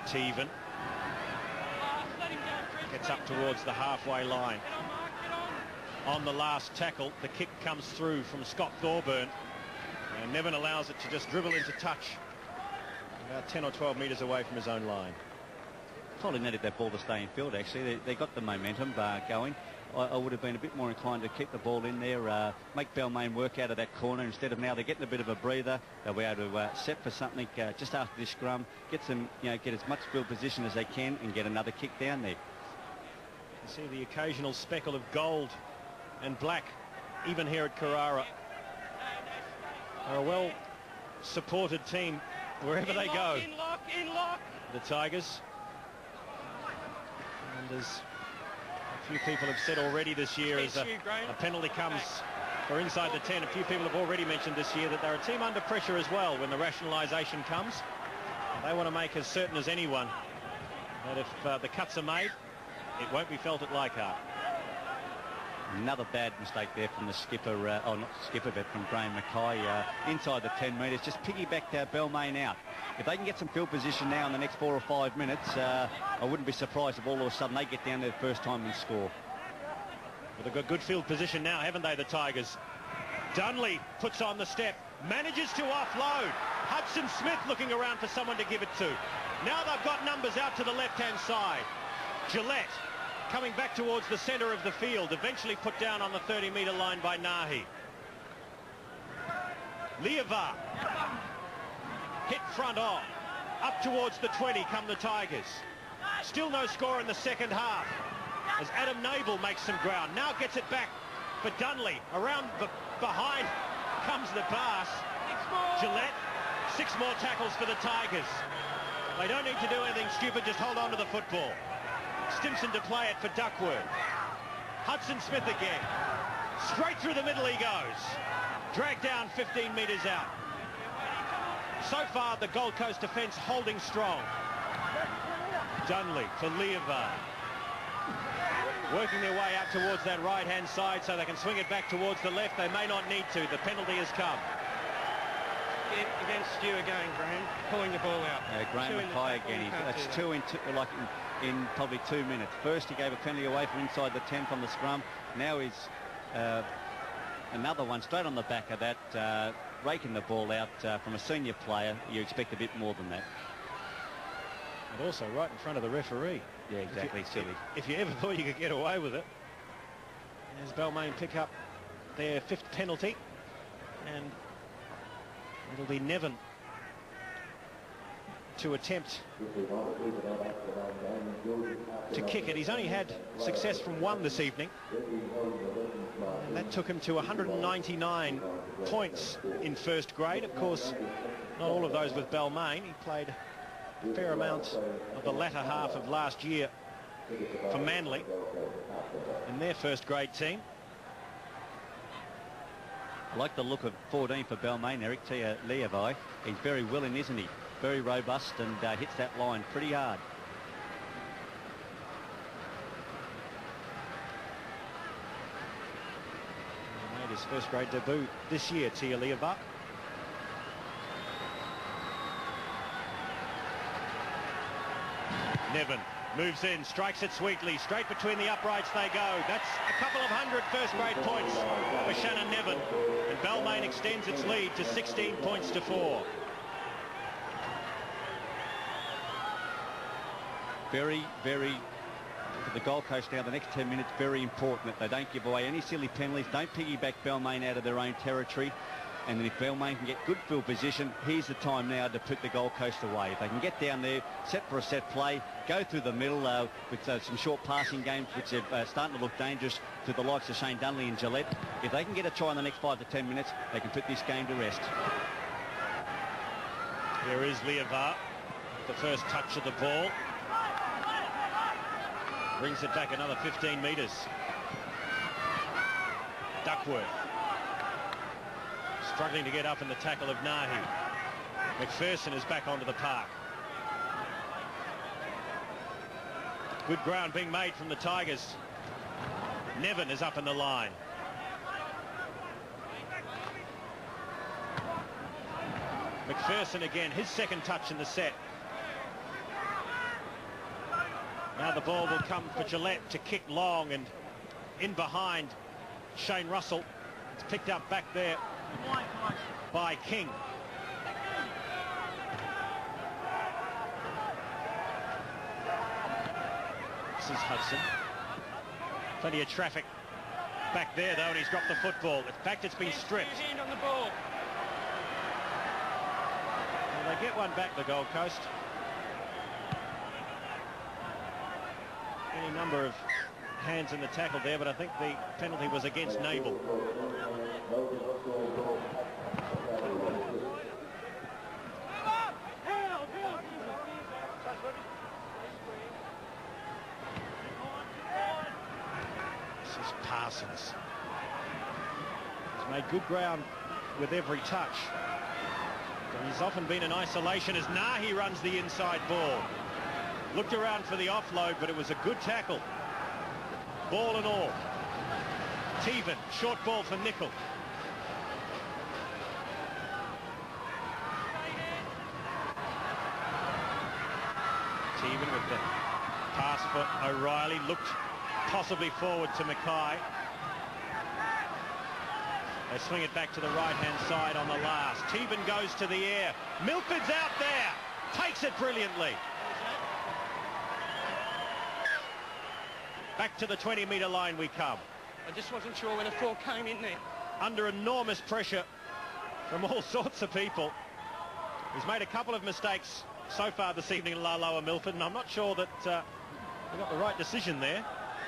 Teven gets up towards the halfway line. On the last tackle, the kick comes through from Scott Thorburn, and Nevin allows it to just dribble into touch about 10 or 12 metres away from his own line. Probably needed that ball to stay in field, actually. They got the momentum going. I would have been a bit more inclined to keep the ball in there, make Balmain work out of that corner. Instead of now they're getting a bit of a breather. They'll be able to set for something just after this scrum, get some, get as much field position as they can and get another kick down there. You see the occasional speckle of gold and black, even here at Carrara. They're a well-supported team wherever they go. In lock. The Tigers. And as a few people have said already this year, as a penalty comes for inside the 10, a few people have already mentioned this year that they're a team under pressure as well when the rationalisation comes. They want to make as certain as anyone that if the cuts are made, it won't be felt at Leichhardt. Another bad mistake there from the skipper, not skipper, but from Graham Mackay inside the 10 metres. Just piggybacked Balmain out. If they can get some field position now in the next 4 or 5 minutes, I wouldn't be surprised if all of a sudden they get down there the first time and score. Well, they've got good field position now, haven't they, the Tigers? Dunley puts on the step, manages to offload. Hudson Smith looking around for someone to give it to. Now they've got numbers out to the left-hand side. Gillette coming back towards the centre of the field, eventually put down on the 30-metre line by Nahi. Leavar hit front on. Up towards the 20 come the Tigers. Still no score in the second half as Adam Nabel makes some ground. Now gets it back for Dunley. Around behind comes the pass. Gillette, 6 more tackles for the Tigers. They don't need to do anything stupid, just hold on to the football. Stimson to play it for Duckworth. Hudson Smith again. Straight through the middle he goes. Dragged down 15 metres out. So far the Gold Coast defence holding strong. Dunley for Leavar. Working their way out towards that right-hand side so they can swing it back towards the left. They may not need to. The penalty has come. Against you again, Graham, pulling the ball out. Graham Mackay again. That's two in probably 2 minutes. First he gave a penalty away from inside the 10 from the scrum. Now he's another one straight on the back of that, raking the ball out from a senior player. You expect a bit more than that. And also right in front of the referee. Yeah, exactly. Silly. If you ever thought you could get away with it. As Balmain pick up their 5th penalty, and it'll be Nevin to attempt to kick it. He's only had success from 1 this evening, and that took him to 199 points in first grade. Of course, not all of those with Balmain. He played a fair amount of the latter half of last year for Manly in their first grade team. I like the look of 14 for Balmain, Eric Leavi. He's very willing, isn't he? Very robust and hits that line pretty hard. He made his first grade debut this year, Tia Leavar. Nevin moves in, strikes it sweetly, straight between the uprights they go. That's a couple of 100 first grade points for Shannon Nevin, and Balmain extends its lead to 16 points to 4. Very, for the Gold Coast now, the next 10 minutes, very important that they don't give away any silly penalties, don't piggyback Balmain out of their own territory. And then if Balmain can get good field position, here's the time now to put the Gold Coast away. If they can get down there, set for a set play, go through the middle with some short passing games, which are starting to look dangerous to the likes of Shane Dunley and Gillette. If they can get a try in the next 5 to 10 minutes, they can put this game to rest. Here is Leavar, the first touch of the ball. Brings it back another 15 metres. Duckworth struggling to get up in the tackle of Nahi. McPherson is back onto the park. Good ground being made from the Tigers. Nevin is up in the line. McPherson again, his second touch in the set. Now the ball will come for Gillette to kick long, and in behind Shane Russell. It's picked up back there by King. This is Hudson. Plenty of traffic back there though, and he's dropped the football. In fact, it's been stripped. Hand on the ball. Well, they get one back, the Gold Coast. Any number of hands in the tackle there, but I think the penalty was against Nabel. This is Parsons. He's made good ground with every touch. But he's often been in isolation as Nahi runs the inside ball. Looked around for the offload, but it was a good tackle. Ball and all. Teven, short ball for Nickel. Teven with the pass for O'Reilly. Looked possibly forward to Mackay. They swing it back to the right-hand side on the last. Teven goes to the air. Milford's out there. Takes it brilliantly. Back to the 20-metre line we come. I just wasn't sure when the ball came in there. Under enormous pressure from all sorts of people. He's made a couple of mistakes so far this evening, Lalo and Milford, and I'm not sure that they got the right decision there.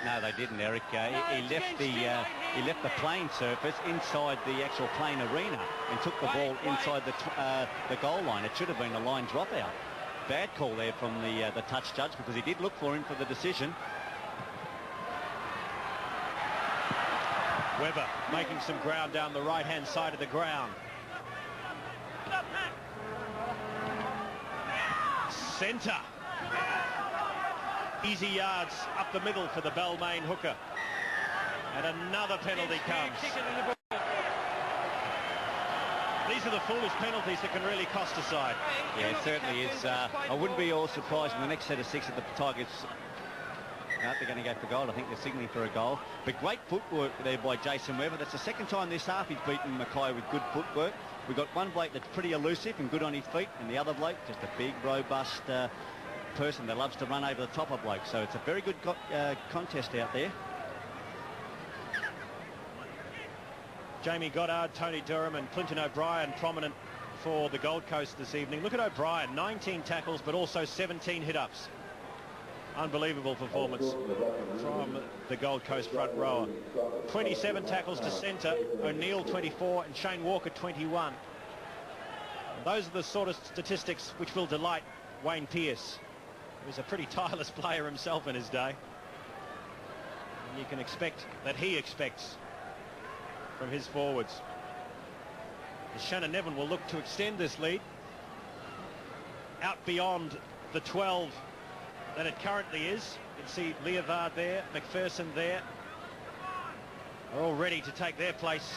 No, they didn't, Eric. He left the playing surface inside the actual playing arena and took the ball inside the goal line. It should have been a line dropout. Bad call there from the touch judge, because he did look for him for the decision. Webber making some ground down the right-hand side of the ground. Centre. Easy yards up the middle for the Balmain hooker. And another penalty comes. These are the foolish penalties that can really cost a side. Yeah, it certainly is. I wouldn't be all surprised in the next set of six that the Tigers... No, they're going to go for goal. I think they're signalling for a goal. But great footwork there by Jason Webber. That's the second time this half he's beaten Mackay with good footwork. We've got one bloke that's pretty elusive and good on his feet, and the other bloke, just a big, robust person that loves to run over the top of blokes. So it's a very good contest out there. Jamie Goddard, Tony Durham and Clinton O'Brien prominent for the Gold Coast this evening. Look at O'Brien, 19 tackles but also 17 hit-ups. Unbelievable performance from the Gold Coast front rower. 27 tackles to centre, O'Neill 24 and Shane Walker 21. And those are the sort of statistics which will delight Wayne Pearce, who's a pretty tireless player himself in his day. And you can expect that he expects from his forwards. As Shannon Nevin will look to extend this lead out beyond the 12 that it currently is. You can see Leovard there, McPherson there. They're all ready to take their place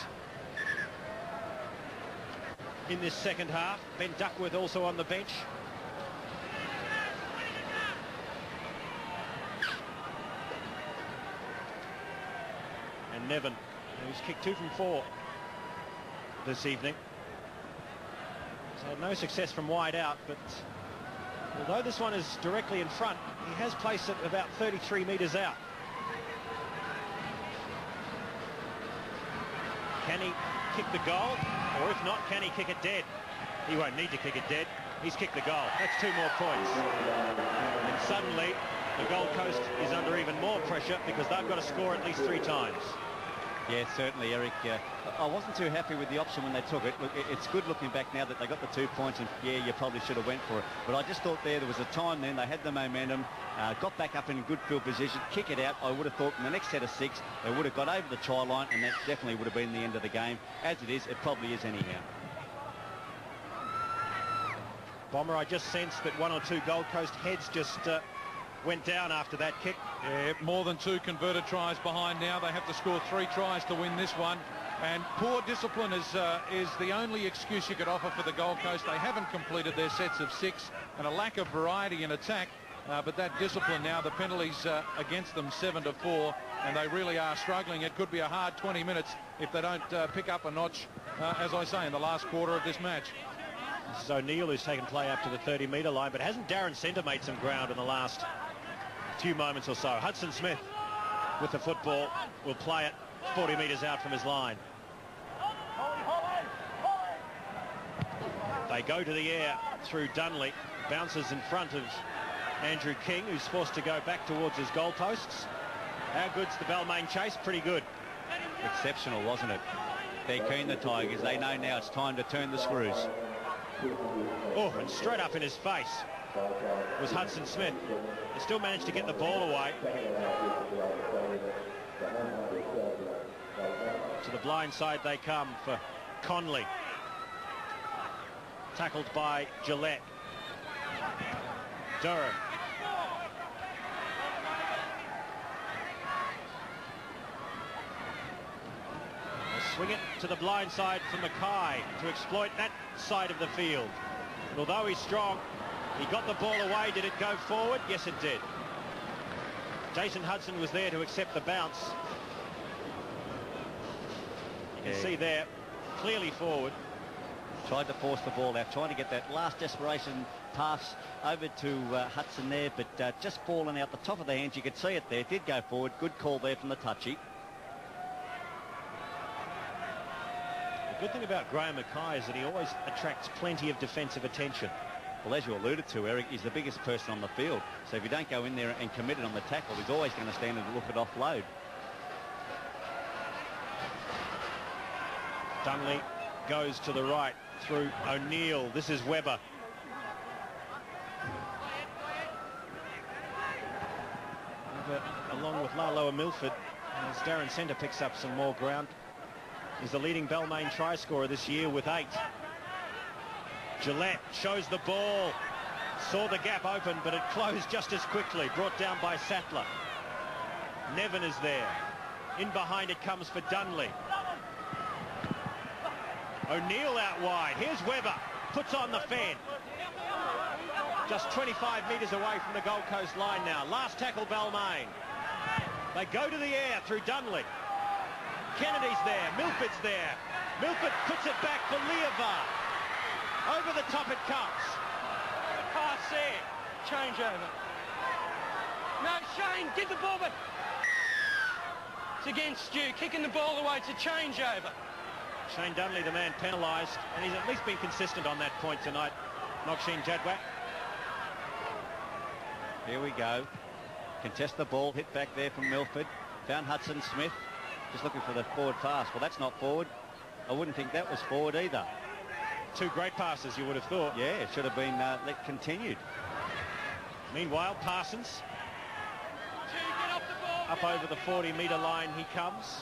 in this second half. Ben Duckworth also on the bench. And Nevin, who's kicked 2 from 4 this evening. So no success from wide out, but although this one is directly in front, he has placed it about 33 metres out. Can he kick the goal? Or if not, can he kick it dead? He won't need to kick it dead. He's kicked the goal. That's 2 more points. And suddenly, the Gold Coast is under even more pressure because they've got to score at least 3 times. Yeah, certainly, Eric. I wasn't too happy with the option when they took it. Look, it's good looking back now that they got the 2 points, and yeah, you probably should have went for it. But I just thought there was a time then, they had the momentum, got back up in a good field position, kick it out. I would have thought in the next set of 6, they would have got over the try line, and that definitely would have been the end of the game. As it is, it probably is anyhow. Bomber, I just sensed that 1 or 2 Gold Coast heads just went down after that kick. Yeah, more than 2 converted tries behind now. They have to score 3 tries to win this one. And poor discipline is the only excuse you could offer for the Gold Coast. They haven't completed their sets of 6, and a lack of variety in attack but that discipline now, the penalties against them 7-4, and they really are struggling. It could be a hard 20 minutes if they don't pick up a notch, as I say, in the last quarter of this match. This is O'Neill, who's taken play up to the 30-metre line, but hasn't Darren Centre made some ground in the last few moments or so? Hudson Smith with the football will play it 40 metres out from his line. They go to the air through Dunley, bounces in front of Andrew King, who's forced to go back towards his goalposts. How good's the Balmain chase? Pretty good. Exceptional, wasn't it? They're keen, the Tigers. They know now it's time to turn the screws. Oh, and straight up in his face was Hudson Smith. He still managed to get the ball away. To the blind side they come for Conley. Tackled by Gillette. Durham. They'll swing it to the blind side for Mackay to exploit that side of the field. And although he's strong, he got the ball away. Did it go forward? Yes, it did. Jason Hudson was there to accept the bounce. You can see there, clearly forward. Tried to force the ball out, trying to get that last desperation pass over to Hudson there, but just falling out the top of the hands. You could see it there. It did go forward. Good call there from the touchy. The good thing about Graham Mackay is that he always attracts plenty of defensive attention. Well, as you alluded to, Eric, he's the biggest person on the field. So if you don't go in there and commit it on the tackle, he's always going to stand and look at offload. Dunley goes to the right through O'Neill. This is Webber. Along with Lalo and Milford, as Darren Centre picks up some more ground, is the leading Balmain try scorer this year with 8. Gillette shows the ball, saw the gap open, but it closed just as quickly, brought down by Sattler. Nevin is there. In behind it comes for Dunley. O'Neill out wide. Here's Webber. Puts on the fend. Just 25 metres away from the Gold Coast line now. Last tackle, Balmain. They go to the air through Dunley. Kennedy's there. Milford's there. Milford puts it back for Leavar. Over the top it comes. The pass there. Change over. No, Shane, get the ball, but it's against you. Kicking the ball away to change over. Shane Dunley, the man penalised, and he's at least been consistent on that point tonight. Nokshin Jadwak. Here we go. Contest the ball, hit back there from Milford. Found Hudson Smith, just looking for the forward pass. Well, that's not forward. I wouldn't think that was forward either. 2 great passes, you would have thought. Yeah, it should have been continued. Meanwhile, Parsons. Get off the ball. Up over the 40-metre line he comes.